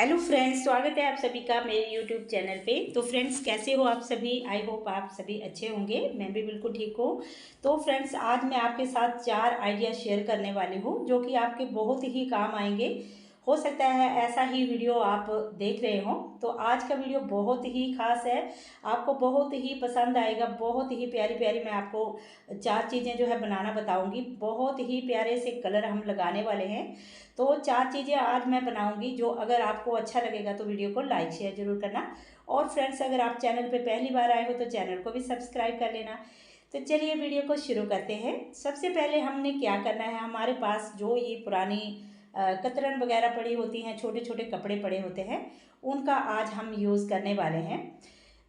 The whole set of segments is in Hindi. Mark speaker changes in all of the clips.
Speaker 1: हेलो फ्रेंड्स, स्वागत है आप सभी का मेरे यूट्यूब चैनल पे। तो फ्रेंड्स, कैसे हो आप सभी? आई होप आप सभी अच्छे होंगे। मैं भी बिल्कुल ठीक हूँ। तो फ्रेंड्स, आज मैं आपके साथ 4 आइडिया शेयर करने वाली हूँ जो कि आपके बहुत ही काम आएंगे। हो सकता है ऐसा ही वीडियो आप देख रहे हो। तो आज का वीडियो बहुत ही खास है, आपको बहुत ही पसंद आएगा। बहुत ही प्यारी प्यारी मैं आपको 4 चीज़ें जो है बनाना बताऊंगी। बहुत ही प्यारे से कलर हम लगाने वाले हैं। तो 4 चीज़ें आज मैं बनाऊंगी, जो अगर आपको अच्छा लगेगा तो वीडियो को लाइक शेयर जरूर करना। और फ्रेंड्स, अगर आप चैनल पे पहली बार आए हो तो चैनल को भी सब्सक्राइब कर लेना। तो चलिए वीडियो को शुरू करते हैं। सबसे पहले हमने क्या करना है, हमारे पास जो ये पुरानी कतरन वगैरह पड़ी होती हैं, छोटे छोटे कपड़े पड़े होते हैं, उनका आज हम यूज़ करने वाले हैं।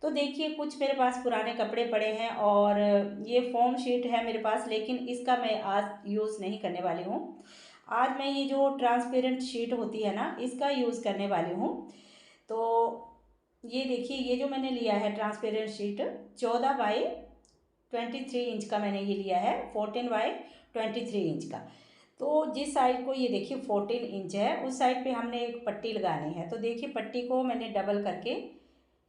Speaker 1: तो देखिए, कुछ मेरे पास पुराने कपड़े पड़े हैं और ये फोम शीट है मेरे पास, लेकिन इसका मैं आज यूज़ नहीं करने वाली हूँ। आज मैं ये जो ट्रांसपेरेंट शीट होती है ना, इसका यूज़ करने वाली हूँ। तो ये देखिए, ये जो मैंने लिया है ट्रांसपेरेंट शीट, 14x23 इंच का मैंने ये लिया है, 14x23 इंच का। तो जिस साइड को ये देखिए 14 इंच है, उस साइड पे हमने एक पट्टी लगानी है। तो देखिए, पट्टी को मैंने डबल करके,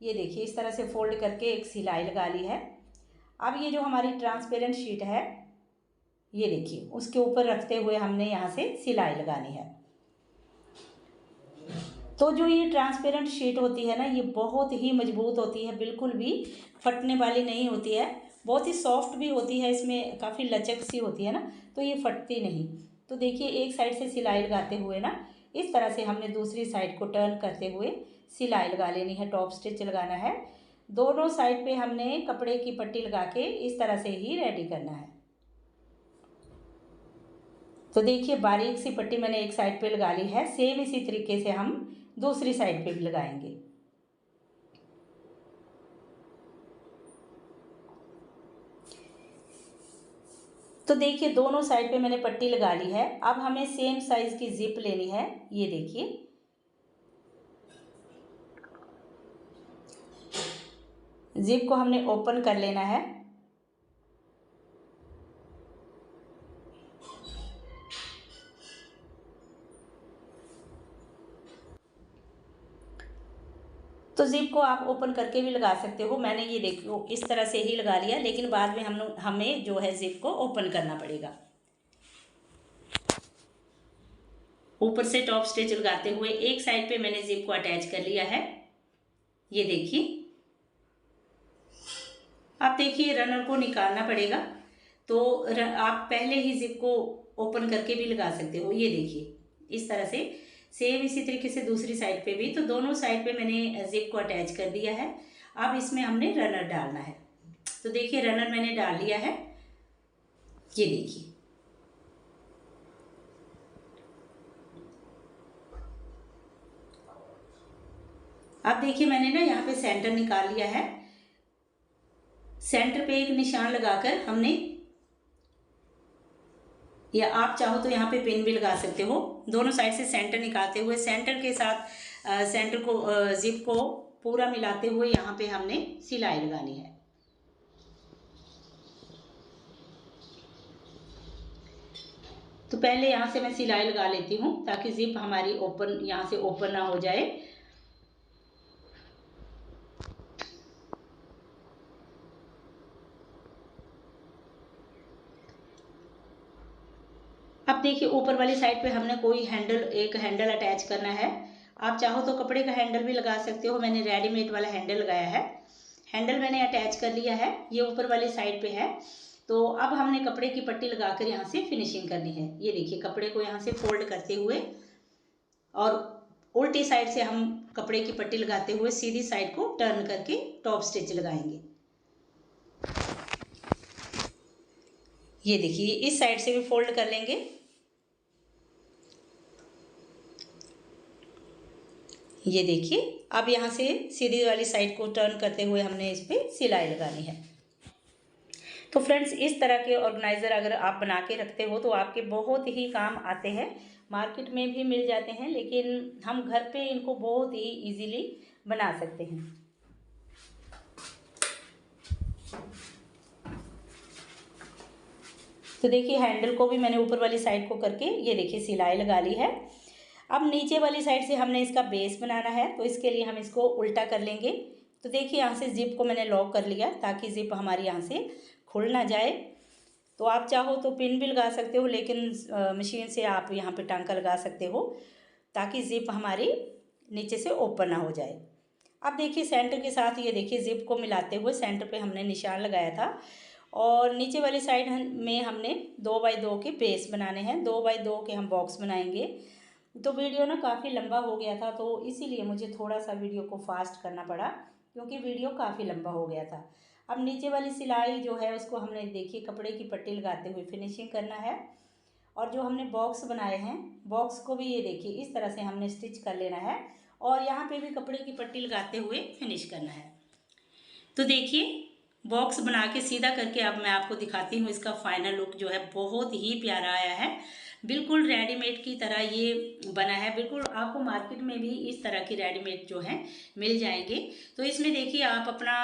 Speaker 1: ये देखिए इस तरह से फोल्ड करके एक सिलाई लगा ली है। अब ये जो हमारी ट्रांसपेरेंट शीट है, ये देखिए उसके ऊपर रखते हुए हमने यहाँ से सिलाई लगानी है। तो जो ये ट्रांसपेरेंट शीट होती है ना, ये बहुत ही मजबूत होती है, बिल्कुल भी फटने वाली नहीं होती है। बहुत ही सॉफ्ट भी होती है, इसमें काफ़ी लचक सी होती है ना, तो ये फटती नहीं। तो देखिए, एक साइड से सिलाई लगाते हुए ना, इस तरह से हमने दूसरी साइड को टर्न करते हुए सिलाई लगा लेनी है, टॉप स्टिच लगाना है। दोनों साइड पे हमने कपड़े की पट्टी लगा के इस तरह से ही रेडी करना है। तो देखिए, बारीक सी पट्टी मैंने एक साइड पे लगा ली है। सेम इसी तरीके से हम दूसरी साइड पे भी लगाएंगे। तो देखिए, दोनों साइड पे मैंने पट्टी लगा ली है। अब हमें सेम साइज की जिप लेनी है। ये देखिए, जिप को हमने ओपन कर लेना है। तो जिप को आप ओपन करके भी लगा सकते हो। मैंने ये देखो इस तरह से ही लगा लिया, लेकिन बाद में हमें जो है जिप को ओपन करना पड़ेगा। ऊपर से टॉप स्टिच लगाते हुए एक साइड पे मैंने जिप को अटैच कर लिया है। ये देखिए, आप देखिए रनर को निकालना पड़ेगा। तो आप पहले ही जिप को ओपन करके भी लगा सकते हो। ये देखिए इस तरह से, सेम इसी तरीके से दूसरी साइड पे भी। तो दोनों साइड पे मैंने जिप को अटैच कर दिया है। अब इसमें हमने रनर डालना है। तो देखिए, रनर मैंने डाल लिया है। ये देखिए, अब देखिए मैंने ना यहाँ पे सेंटर निकाल लिया है। सेंटर पे एक निशान लगाकर हमने, या आप चाहो तो यहाँ पे पिन भी लगा सकते हो। दोनों साइड से सेंटर निकालते हुए सेंटर के साथ सेंटर को, जिप को पूरा मिलाते हुए यहाँ पे हमने सिलाई लगानी है। तो पहले यहाँ से मैं सिलाई लगा लेती हूँ ताकि जिप हमारी ओपन, यहाँ से ओपन ना हो जाए। अब देखिए, ऊपर वाली साइड पे हमने कोई एक हैंडल अटैच करना है। आप चाहो तो कपड़े का हैंडल भी लगा सकते हो। मैंने रेडीमेड वाला हैंडल लगाया है। हैंडल मैंने अटैच कर लिया है, ये ऊपर वाली साइड पे है। तो अब हमने कपड़े की पट्टी लगाकर यहाँ से फिनिशिंग करनी है। ये देखिए, कपड़े को यहाँ से फोल्ड करते हुए और उल्टी साइड से हम कपड़े की पट्टी लगाते हुए सीधी साइड को टर्न करके टॉप स्टिच लगाएंगे। ये देखिए, इस साइड से भी फोल्ड कर लेंगे। ये देखिए, अब यहाँ से सीधी वाली साइड को टर्न करते हुए हमने इस पर सिलाई लगानी है। तो फ्रेंड्स, इस तरह के ऑर्गेनाइज़र अगर आप बना के रखते हो तो आपके बहुत ही काम आते हैं। मार्केट में भी मिल जाते हैं, लेकिन हम घर पे इनको बहुत ही इजीली बना सकते हैं। तो देखिए, हैंडल को भी मैंने ऊपर वाली साइड को करके, ये देखिए सिलाई लगा ली है। अब नीचे वाली साइड से हमने इसका बेस बनाना है, तो इसके लिए हम इसको उल्टा कर लेंगे। तो देखिए यहाँ से ज़िप को मैंने लॉक कर लिया ताकि ज़िप हमारी यहाँ से खुल ना जाए। तो आप चाहो तो पिन भी लगा सकते हो, लेकिन मशीन से आप यहाँ पे टांका लगा सकते हो ताकि ज़िप हमारी नीचे से ओपन ना हो जाए। अब देखिए सेंटर के साथ ये देखिए ज़िप को मिलाते हुए सेंटर पे हमने निशान लगाया था और नीचे वाली साइड में हमने 2 बाई 2 के बेस बनाने हैं। 2 बाई 2 के हम बॉक्स बनाएंगे। तो वीडियो ना काफ़ी लंबा हो गया था, तो इसीलिए मुझे थोड़ा सा वीडियो को फास्ट करना पड़ा क्योंकि वीडियो काफ़ी लंबा हो गया था। अब नीचे वाली सिलाई जो है उसको हमने देखिए कपड़े की पट्टी लगाते हुए फिनिशिंग करना है। और जो हमने बॉक्स बनाए हैं, बॉक्स को भी ये देखिए इस तरह से हमने स्टिच कर लेना है और यहाँ पे भी कपड़े की पट्टी लगाते हुए फिनिश करना है। तो देखिए बॉक्स बना के सीधा करके अब मैं आपको दिखाती हूँ इसका फाइनल लुक जो है बहुत ही प्यारा आया है। बिल्कुल रेडीमेड की तरह ये बना है। बिल्कुल आपको मार्केट में भी इस तरह की रेडीमेड जो है मिल जाएंगे। तो इसमें देखिए आप अपना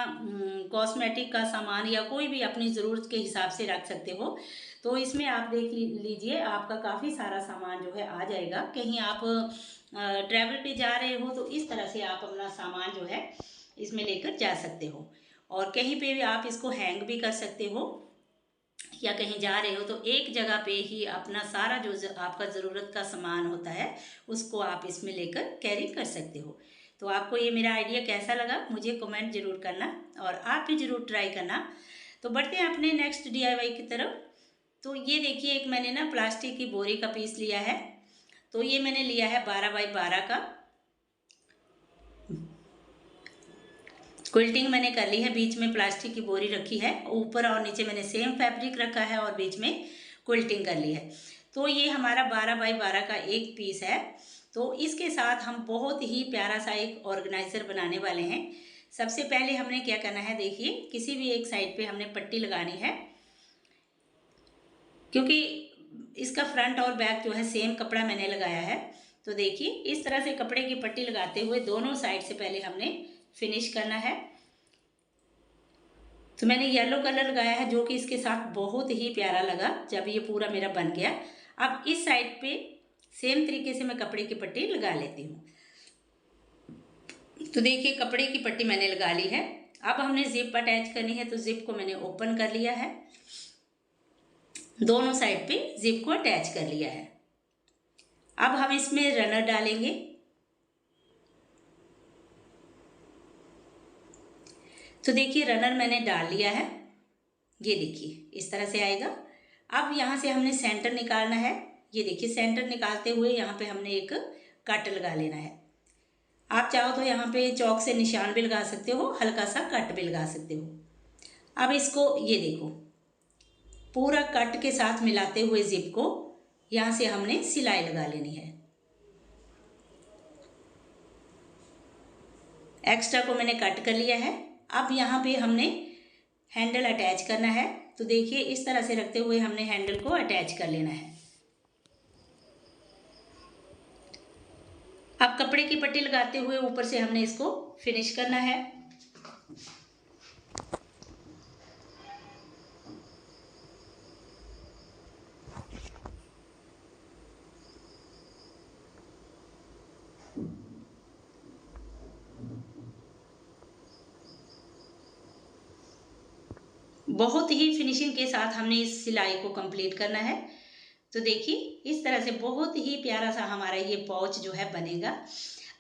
Speaker 1: कॉस्मेटिक का सामान या कोई भी अपनी ज़रूरत के हिसाब से रख सकते हो। तो इसमें आप देख लीजिए आपका काफ़ी सारा सामान जो है आ जाएगा। कहीं आप ट्रैवल पे जा रहे हो तो इस तरह से आप अपना सामान जो है इसमें लेकर जा सकते हो और कहीं पे भी आप इसको हैंग भी कर सकते हो या कहीं जा रहे हो तो एक जगह पे ही अपना सारा जो आपका ज़रूरत का सामान होता है उसको आप इसमें लेकर कैरी कर सकते हो। तो आपको ये मेरा आइडिया कैसा लगा मुझे कमेंट ज़रूर करना और आप भी ज़रूर ट्राई करना। तो बढ़ते हैं अपने नेक्स्ट DIY की तरफ। तो ये देखिए एक मैंने ना प्लास्टिक की बोरी का पीस लिया है। तो ये मैंने लिया है 12 बाई 12 का। क्विल्टिंग मैंने कर ली है, बीच में प्लास्टिक की बोरी रखी है, ऊपर और नीचे मैंने सेम फैब्रिक रखा है और बीच में क्विल्टिंग कर ली है। तो ये हमारा 12 बाई 12 का एक पीस है। तो इसके साथ हम बहुत ही प्यारा सा एक ऑर्गेनाइज़र बनाने वाले हैं। सबसे पहले हमने क्या करना है, देखिए किसी भी एक साइड पे हमने पट्टी लगानी है क्योंकि इसका फ्रंट और बैक जो है सेम कपड़ा मैंने लगाया है। तो देखिए इस तरह से कपड़े की पट्टी लगाते हुए दोनों साइड से पहले हमने फिनिश करना है। तो मैंने येलो कलर लगाया है जो कि इसके साथ बहुत ही प्यारा लगा जब ये पूरा मेरा बन गया। अब इस साइड पे सेम तरीके से मैं कपड़े की पट्टी लगा लेती हूँ। तो देखिए कपड़े की पट्टी मैंने लगा ली है। अब हमने जिप अटैच करनी है, तो जिप को मैंने ओपन कर लिया है, दोनों साइड पे जिप को अटैच कर लिया है। अब हम इसमें रनर डालेंगे। तो देखिए रनर मैंने डाल लिया है, ये देखिए इस तरह से आएगा। अब यहाँ से हमने सेंटर निकालना है। ये देखिए सेंटर निकालते हुए यहाँ पे हमने एक कट लगा लेना है। आप चाहो तो यहाँ पे चौक से निशान भी लगा सकते हो, हल्का सा कट भी लगा सकते हो। अब इसको ये देखो पूरा कट के साथ मिलाते हुए जिप को यहाँ से हमने सिलाई लगा लेनी है। एक्स्ट्रा को मैंने कट कर लिया है। अब यहाँ पे हमने हैंडल अटैच करना है। तो देखिए इस तरह से रखते हुए हमने हैंडल को अटैच कर लेना है। अब कपड़े की पट्टी लगाते हुए ऊपर से हमने इसको फिनिश करना है। बहुत ही फिनिशिंग के साथ हमने इस सिलाई को कंप्लीट करना है। तो देखिए इस तरह से बहुत ही प्यारा सा हमारा ये पाउच जो है बनेगा।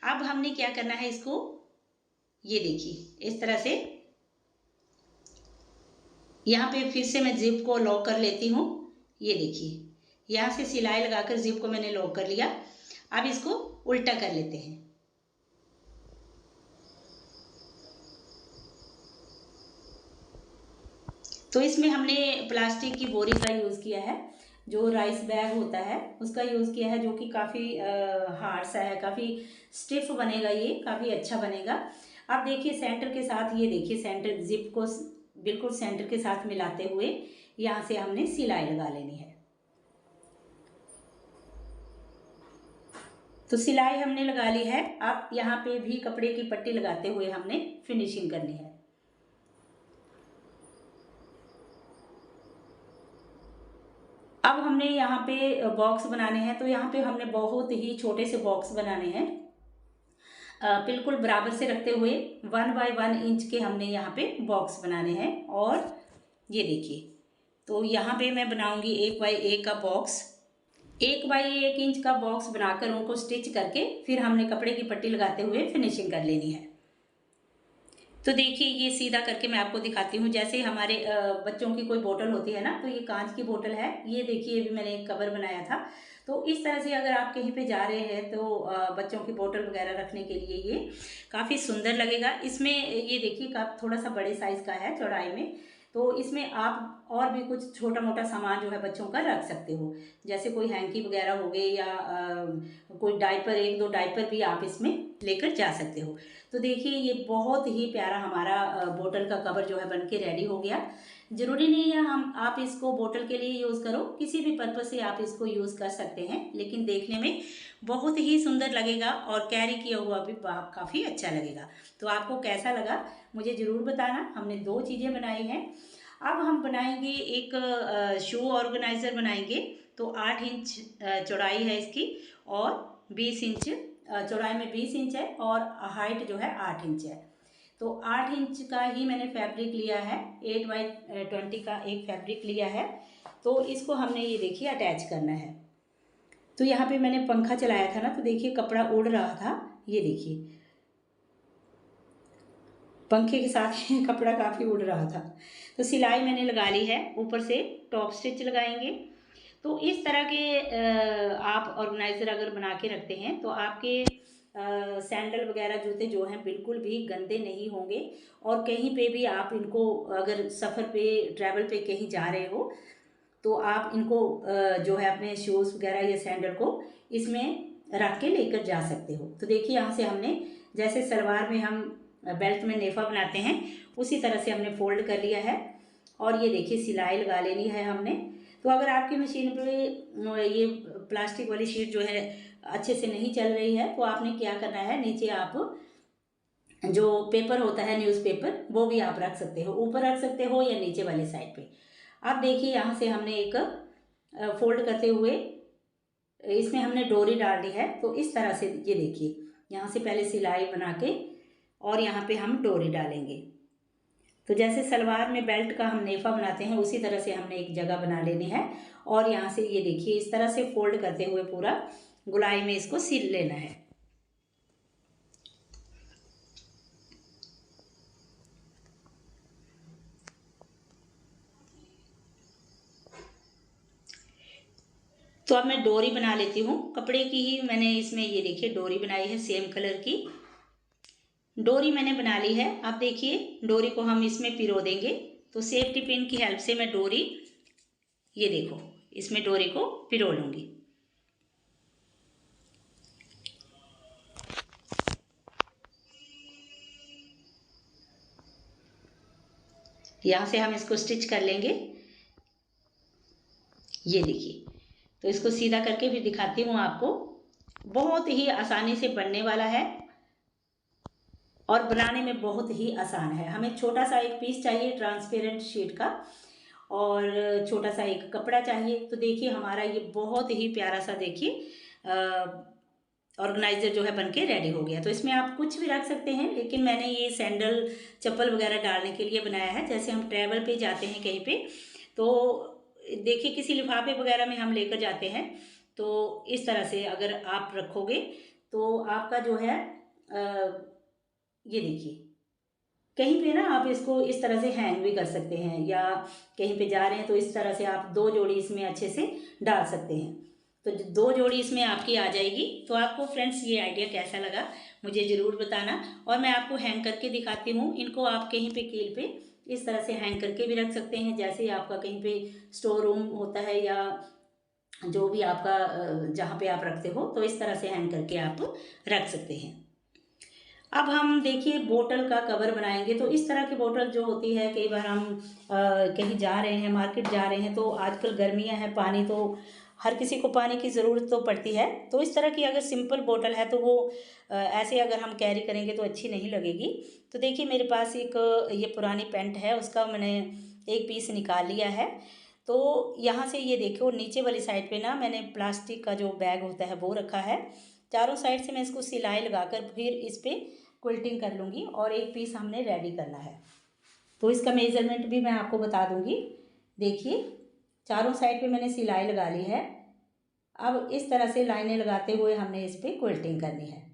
Speaker 1: अब हमने क्या करना है, इसको ये देखिए इस तरह से यहाँ पे फिर से मैं जिप को लॉक कर लेती हूँ। ये देखिए यहाँ से सिलाई लगाकर जिप को मैंने लॉक कर लिया। अब इसको उल्टा कर लेते हैं। तो इसमें हमने प्लास्टिक की बोरी का यूज़ किया है, जो राइस बैग होता है उसका यूज़ किया है, जो कि काफ़ी हार्ड सा है, काफ़ी स्टिफ बनेगा, ये काफ़ी अच्छा बनेगा। अब देखिए सेंटर के साथ ये देखिए सेंटर जिप को बिल्कुल सेंटर के साथ मिलाते हुए यहाँ से हमने सिलाई लगा लेनी है। तो सिलाई हमने लगा ली है। अब यहाँ पे भी कपड़े की पट्टी लगाते हुए हमने फिनिशिंग करनी है। अब हम हमने यहाँ पे बॉक्स बनाने हैं, तो यहाँ पे हमने बहुत ही छोटे से बॉक्स बनाने हैं, बिल्कुल बराबर से रखते हुए 1 बाय 1 इंच के हमने यहाँ पे बॉक्स बनाने हैं। और ये देखिए, तो यहाँ पे मैं बनाऊंगी 1 बाय 1 का बॉक्स, 1 बाय 1 इंच का बॉक्स बनाकर उनको स्टिच करके फिर हमने कपड़े की पट्टी लगाते हुए फिनिशिंग कर लेनी है। तो देखिए ये सीधा करके मैं आपको दिखाती हूँ। जैसे हमारे बच्चों की कोई बोतल होती है ना, तो ये कांच की बोतल है, ये देखिए अभी मैंने एक कवर बनाया था। तो इस तरह से अगर आप कहीं पे जा रहे हैं तो बच्चों की बोतल वगैरह रखने के लिए ये काफ़ी सुंदर लगेगा। इसमें ये देखिए थोड़ा सा बड़े साइज़ का है चौड़ाई में, तो इसमें आप और भी कुछ छोटा मोटा सामान जो है बच्चों का रख सकते हो, जैसे कोई हैंकी वगैरह हो गए या कोई डायपर, 1-2 डायपर भी आप इसमें लेकर जा सकते हो। तो देखिए ये बहुत ही प्यारा हमारा बोतल का कवर जो है बन के रेडी हो गया। ज़रूरी नहीं है आप इसको बोतल के लिए यूज़ करो, किसी भी पर्पज़ से आप इसको यूज़ कर सकते हैं, लेकिन देखने में बहुत ही सुंदर लगेगा और कैरी किया हुआ भी काफ़ी अच्छा लगेगा। तो आपको कैसा लगा मुझे ज़रूर बताना। हमने 2 चीज़ें बनाई हैं। अब हम बनाएंगे एक शू ऑर्गेनाइज़र बनाएंगे। तो 8 इंच चौड़ाई है इसकी और 20 इंच चौड़ाई में 20 इंच है और हाइट जो है 8 इंच है। तो 8 इंच का ही मैंने फैब्रिक लिया है, 8 बाई 20 का एक फैब्रिक लिया है। तो इसको हमने ये देखिए अटैच करना है। तो यहाँ पे मैंने पंखा चलाया था ना, तो देखिए कपड़ा उड़ रहा था, ये देखिए पंखे के साथ कपड़ा काफ़ी उड़ रहा था। तो सिलाई मैंने लगा ली है, ऊपर से टॉप स्टिच लगाएंगे। तो इस तरह के आप ऑर्गेनाइज़र अगर बना के रखते हैं तो आपके सैंडल वगैरह जूते जो हैं बिल्कुल भी गंदे नहीं होंगे। और कहीं पे भी आप इनको अगर सफ़र पे ट्रैवल पे कहीं जा रहे हो तो आप इनको जो है अपने शूज़ वगैरह या सैंडल को इसमें रख के लेकर जा सकते हो। तो देखिए यहाँ से हमने जैसे सलवार में हम बेल्ट में नेफा बनाते हैं उसी तरह से हमने फोल्ड कर लिया है और ये देखिए सिलाई लगा लेनी है हमने। तो अगर आपकी मशीन पे ये प्लास्टिक वाली शीट जो है अच्छे से नहीं चल रही है तो आपने क्या करना है, नीचे आप जो पेपर होता है न्यूज़पेपर वो भी आप रख सकते हो, ऊपर रख सकते हो या नीचे वाली साइड पे। अब देखिए यहाँ से हमने एक फोल्ड करते हुए इसमें हमने डोरी डाल दी है। तो इस तरह से ये देखिए यहाँ से पहले सिलाई बना के और यहाँ पे हम डोरी डालेंगे। तो जैसे सलवार में बेल्ट का हम नेफा बनाते हैं उसी तरह से हमने एक जगह बना लेनी है और यहाँ से ये देखिए इस तरह से फोल्ड करते हुए पूरा गुलाई में इसको सिल लेना है। तो अब मैं डोरी बना लेती हूँ, कपड़े की ही मैंने इसमें ये देखिए डोरी बनाई है, सेम कलर की डोरी मैंने बना ली है। अब देखिए डोरी को हम इसमें पिरो देंगे। तो सेफ्टी पिन की हेल्प से मैं डोरी, ये देखो इसमें डोरी को पिरो लूँगी। यहाँ से हम इसको स्टिच कर लेंगे, ये देखिए। तो इसको सीधा करके भी दिखाती हूँ आपको, बहुत ही आसानी से बनने वाला है और बनाने में बहुत ही आसान है। हमें छोटा सा एक पीस चाहिए ट्रांसपेरेंट शीट का और छोटा सा एक कपड़ा चाहिए। तो देखिए हमारा ये बहुत ही प्यारा सा देखिए ऑर्गेनाइज़र जो है बनके रेडी हो गया। तो इसमें आप कुछ भी रख सकते हैं, लेकिन मैंने ये सैंडल चप्पल वगैरह डालने के लिए बनाया है। जैसे हम ट्रैवल पे जाते हैं कहीं पे, तो देखिए किसी लिफाफे वगैरह में हम लेकर जाते हैं, तो इस तरह से अगर आप रखोगे तो आपका जो है ये देखिए कहीं पे ना आप इसको इस तरह से हैंग भी कर सकते हैं, या कहीं पे जा रहे हैं तो इस तरह से आप 2 जोड़ी इसमें अच्छे से डाल सकते हैं। तो 2 जोड़ी इसमें आपकी आ जाएगी। तो आपको फ्रेंड्स ये आइडिया कैसा लगा मुझे ज़रूर बताना। और मैं आपको हैंग करके दिखाती हूँ। इनको आप कहीं पे कील पे इस तरह से हैंग करके भी रख सकते हैं, जैसे आपका कहीं पे स्टोर रूम होता है या जो भी आपका जहाँ पे आप रखते हो, तो इस तरह से हैंग करके आप रख सकते हैं। अब हम देखिए बोतल का कवर बनाएंगे। तो इस तरह की बोतल जो होती है, कई बार हम कहीं जा रहे हैं, मार्केट जा रहे हैं, तो आजकल गर्मियां हैं, पानी तो हर किसी को पानी की ज़रूरत तो पड़ती है। तो इस तरह की अगर सिंपल बोतल है तो वो ऐसे अगर हम कैरी करेंगे तो अच्छी नहीं लगेगी। तो देखिए मेरे पास एक ये पुरानी पेंट है, उसका मैंने एक पीस निकाल लिया है। तो यहाँ से ये देखो नीचे वाली साइड पे ना मैंने प्लास्टिक का जो बैग होता है वो रखा है। चारों साइड से मैं इसको सिलाई लगाकर फिर इस पर क्विल्टिंग कर लूँगी और एक पीस हमने रेडी करना है। तो इसका मेज़रमेंट भी मैं आपको बता दूँगी। देखिए चारों साइड पे मैंने सिलाई लगा ली है। अब इस तरह से लाइनें लगाते हुए हमने इस पर क्विल्टिंग करनी है।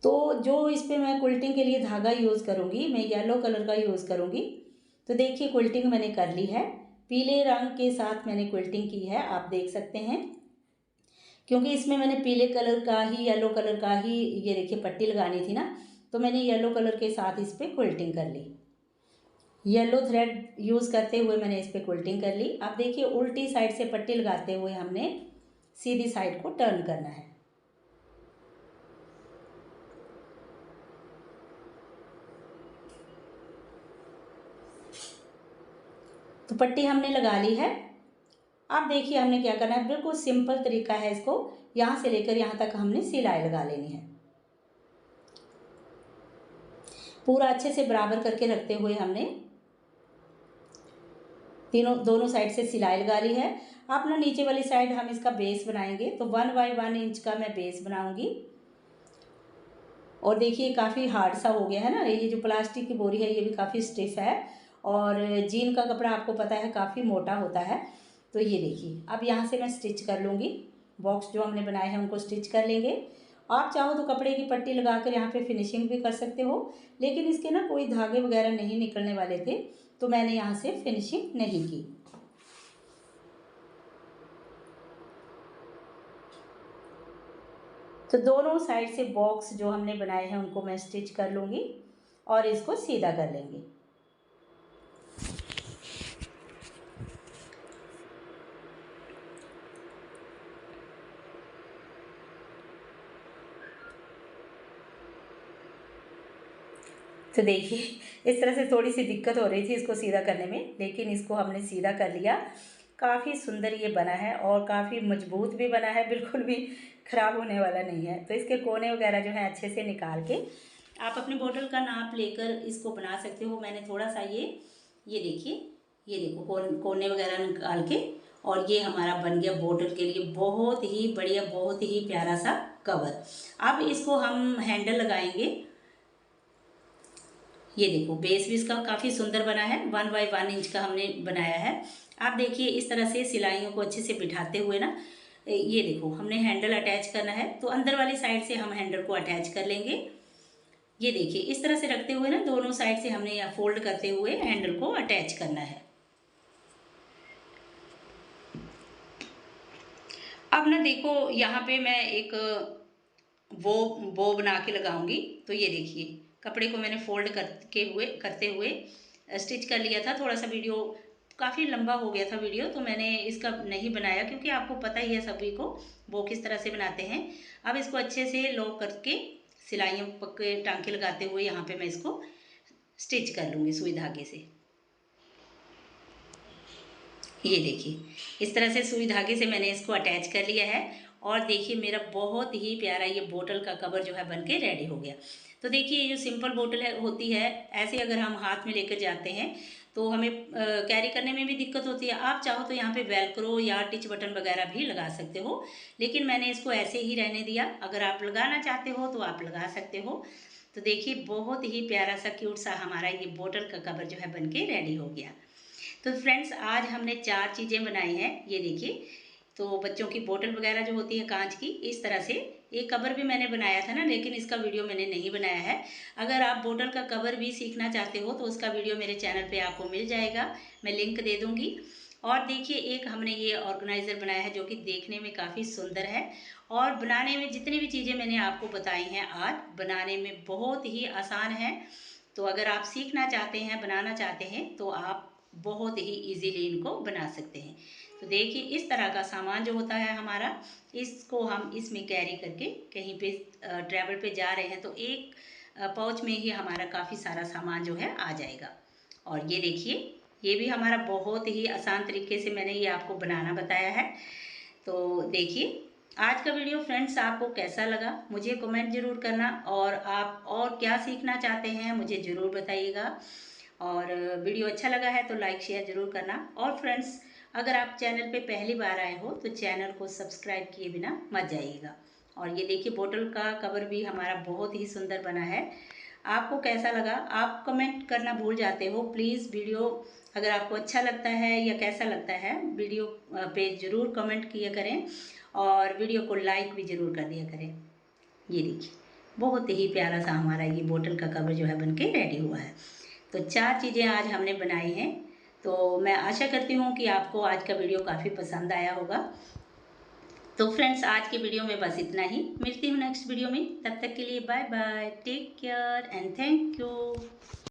Speaker 1: तो जो इस पर मैं क्विल्टिंग के लिए धागा यूज़ करूँगी, मैं येलो कलर का यूज़ करूँगी। तो देखिए क्विल्टिंग मैंने कर ली है, पीले रंग के साथ मैंने क्विल्टिंग की है, आप देख सकते हैं। क्योंकि इसमें मैंने पीले कलर का ही, येलो कलर का ही, ये देखिए पट्टी लगानी थी ना, तो मैंने येलो कलर के साथ इस पर क्विल्टिंग कर ली। येलो थ्रेड यूज़ करते हुए मैंने इस पर क्विल्टिंग कर ली। अब देखिए उल्टी साइड से पट्टी लगाते हुए हमने सीधी साइड को टर्न करना है। तो पट्टी हमने लगा ली है। अब देखिए हमने क्या करना है, बिल्कुल सिंपल तरीका है, इसको यहाँ से लेकर यहाँ तक हमने सिलाई लगा लेनी है। पूरा अच्छे से बराबर करके रखते हुए हमने दोनों साइड से सिलाई लगा ली है। अब ना नीचे वाली साइड हम इसका बेस बनाएंगे, तो 1 बाई 1 इंच का मैं बेस बनाऊंगी। और देखिए काफ़ी हार्ड सा हो गया है ना, ये जो प्लास्टिक की बोरी है ये भी काफ़ी स्टिफ है और जीन का कपड़ा आपको पता है काफ़ी मोटा होता है। तो ये देखिए अब यहाँ से मैं स्टिच कर लूँगी। बॉक्स जो हमने बनाए हैं उनको स्टिच कर लेंगे। आप चाहो तो कपड़े की पट्टी लगाकर यहाँ पे फिनिशिंग भी कर सकते हो, लेकिन इसके ना कोई धागे वगैरह नहीं निकलने वाले थे तो मैंने यहाँ से फिनिशिंग नहीं की। तो दोनों साइड से बॉक्स जो हमने बनाए हैं उनको मैं स्टिच कर लूँगी और इसको सीधा कर लेंगे। तो देखिए इस तरह से थोड़ी सी दिक्कत हो रही थी इसको सीधा करने में, लेकिन इसको हमने सीधा कर लिया। काफ़ी सुंदर ये बना है और काफ़ी मजबूत भी बना है, बिल्कुल भी ख़राब होने वाला नहीं है। तो इसके कोने वगैरह जो है अच्छे से निकाल के आप अपने बोतल का नाप लेकर इसको बना सकते हो। मैंने थोड़ा सा ये देखिए, ये देखो कोने वगैरह निकाल के, और ये हमारा बन गया बोतल के लिए बहुत ही बढ़िया, बहुत ही प्यारा सा कवर। अब इसको हम हैंडल लगाएंगे। ये देखो बेस भी इसका काफ़ी सुंदर बना है, 1 बाई 1 इंच का हमने बनाया है। आप देखिए इस तरह से सिलाइयों को अच्छे से बिठाते हुए ना, ये देखो हमने हैंडल अटैच करना है, तो अंदर वाली साइड से हम हैंडल को अटैच कर लेंगे। ये देखिए इस तरह से रखते हुए ना दोनों साइड से हमने यहाँ फोल्ड करते हुए हैंडल को अटैच करना है। अब ना देखो यहाँ पे मैं एक बो बना के लगाऊंगी। तो ये देखिए कपड़े को मैंने फोल्ड करते हुए स्टिच कर लिया था। थोड़ा सा वीडियो काफ़ी लंबा हो गया था वीडियो, तो मैंने इसका नहीं बनाया क्योंकि आपको पता ही है सभी को वो किस तरह से बनाते हैं। अब इसको अच्छे से लॉक करके सिलाइयों पक्के टांके लगाते हुए यहाँ पे मैं इसको स्टिच कर लूँगी सुई धागे से। ये देखिए इस तरह से सुई धागे से मैंने इसको अटैच कर लिया है और देखिए मेरा बहुत ही प्यारा ये बोतल का कवर जो है बनके रेडी हो गया। तो देखिए ये जो सिंपल बोतल होती है, ऐसे अगर हम हाथ में लेकर जाते हैं तो हमें कैरी करने में भी दिक्कत होती है। आप चाहो तो यहाँ पे वेलक्रो या टिच बटन वगैरह भी लगा सकते हो, लेकिन मैंने इसको ऐसे ही रहने दिया। अगर आप लगाना चाहते हो तो आप लगा सकते हो। तो देखिए बहुत ही प्यारा सा क्यूट सा हमारा ये बोतल का कवर जो है बनके रेडी हो गया। तो फ्रेंड्स आज हमने 4 चीज़ें बनाई हैं। ये देखिए, तो बच्चों की बोतल वगैरह जो होती है कांच की, इस तरह से एक कवर भी मैंने बनाया था ना, लेकिन इसका वीडियो मैंने नहीं बनाया है। अगर आप बोतल का कवर भी सीखना चाहते हो तो उसका वीडियो मेरे चैनल पे आपको मिल जाएगा, मैं लिंक दे दूँगी। और देखिए एक हमने ये ऑर्गेनाइज़र बनाया है जो कि देखने में काफ़ी सुंदर है और बनाने में जितनी भी चीज़ें मैंने आपको बताई हैं आज बनाने में बहुत ही आसान है। तो अगर आप सीखना चाहते हैं, बनाना चाहते हैं तो आप बहुत ही इजीली इनको बना सकते हैं। तो देखिए इस तरह का सामान जो होता है हमारा, इसको हम इसमें कैरी करके कहीं पे ट्रैवल पे जा रहे हैं तो एक पाउच में ही हमारा काफ़ी सारा सामान जो है आ जाएगा। और ये देखिए ये भी हमारा बहुत ही आसान तरीके से मैंने ये आपको बनाना बताया है। तो देखिए आज का वीडियो फ्रेंड्स आपको कैसा लगा मुझे कमेंट ज़रूर करना, और आप और क्या सीखना चाहते हैं मुझे ज़रूर बताइएगा। और वीडियो अच्छा लगा है तो लाइक शेयर ज़रूर करना। और फ्रेंड्स अगर आप चैनल पे पहली बार आए हो तो चैनल को सब्सक्राइब किए बिना मत जाइएगा। और ये देखिए बोतल का कवर भी हमारा बहुत ही सुंदर बना है। आपको कैसा लगा आप कमेंट करना भूल जाते हो। प्लीज़ वीडियो अगर आपको अच्छा लगता है या कैसा लगता है वीडियो पे ज़रूर कमेंट किया करें और वीडियो को लाइक भी ज़रूर कर दिया करें। ये देखिए बहुत ही प्यारा सा हमारा ये बोतल का कवर जो है बनके रेडी हुआ है। तो 4 चीज़ें आज हमने बनाई हैं। तो मैं आशा करती हूँ कि आपको आज का वीडियो काफ़ी पसंद आया होगा। तो फ्रेंड्स आज के वीडियो में बस इतना ही। मिलती हूँ नेक्स्ट वीडियो में, तब तक के लिए bye bye, take care and thank you.